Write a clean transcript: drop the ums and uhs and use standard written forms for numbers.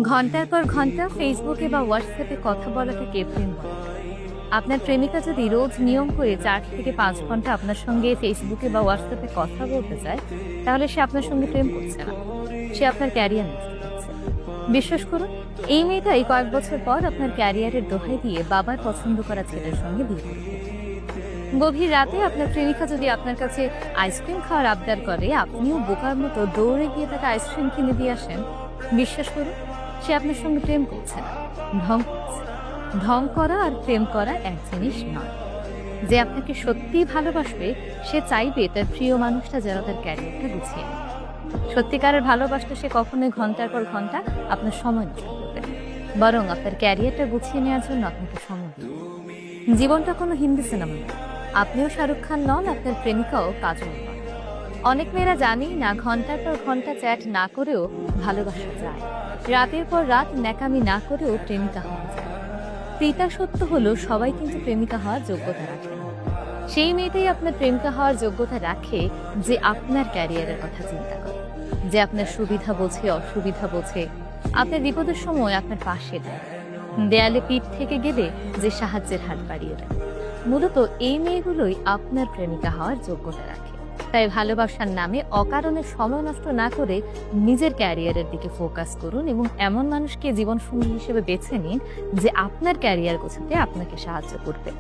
ঘন্টার পর ঘন্টা ফেসবুকে বা হোয়াটসঅ্যাপে কথা বলাটাকে প্রেম বলে। আপনার প্রেমিকা যদি রোজ নিয়ম করে 4 থেকে 5 ঘন্টা আপনার সঙ্গে ফেসবুকে বা হোয়াটসঅ্যাপে কথা বলতে চায়, তাহলে সে আপনার সঙ্গে প্রেম করছে না, সে আপনার ক্যারিয়ার নষ্ট করছে। বিশ্বাস করুন, এই মেয়েটাই কয়েক বছর পর আপনার ক্যারিয়ারের দোহাই দিয়ে বাবার পছন্দ করা ছেলের সঙ্গে বিয়ে করবে। গভীর রাতে আপনার প্রেমিকা যদি আপনার কাছে আইসক্রিম খাওয়ার আবদার করে, আপনিও বোকার মতো দৌড়ে গিয়ে তাকে আইসক্রিম কিনে দিয়ে আসেন, বিশ্বাস করুন, সে আপনার সঙ্গে প্রেম করছে না, ঢং করছে। ঢং করা আর প্রেম করা এক জিনিস নয়। যে আপনাকে সত্যিই ভালোবাসবে, সে চাইবে তার প্রিয় মানুষটা যেন তার ক্যারিয়ারটা গুছিয়ে নেয়। সত্যিকারের ভালোবাসলে সে কখনোই ঘন্টার পর ঘন্টা আপনার সময় নষ্ট করবে না, বরং আপনার ক্যারিয়ারটা গুছিয়ে নেওয়ার জন্য আপনাকে সময় দেবে। জীবনটা কোনো হিন্দি সিনেমা নয়। আপনিও শাহরুখ খান নন, আপনার প্রেমিকাও কাজল নন। অনেক মেয়েরা জানি না, ঘন্টার পর ঘন্টা চ্যাট না করেও ভালোবাসা যায়, রাতের পর রাত ন্যাকামি না করেও প্রেমিকা হওয়া যায়। পিতা সত্য হলো, সবাই কিন্তু প্রেমিকা হওয়ার যোগ্যতা রাখে না। সেই মেয়েটাই আপনার প্রেমিকা হওয়ার যোগ্যতা রাখে যে আপনার ক্যারিয়ারের কথা চিন্তা করে, যে আপনার সুবিধা বোঝে, অসুবিধা বোঝে, আপনার বিপদের সময় আপনার পাশে দেয়, দেয়ালে পিঠ থেকে গেলে যে সাহায্যের হাত বাড়িয়ে দেয়। মূলত এই মেয়েগুলোই আপনার প্রেমিকা হওয়ার যোগ্যতা রাখে। তাই ভালোবাসার নামে অকারণে সময় নষ্ট না করে নিজের ক্যারিয়ারের দিকে ফোকাস করুন এবং এমন মানুষকে জীবনসঙ্গী হিসেবে বেছে নিন যে আপনার ক্যারিয়ার গোছাতে আপনাকে সাহায্য করবে।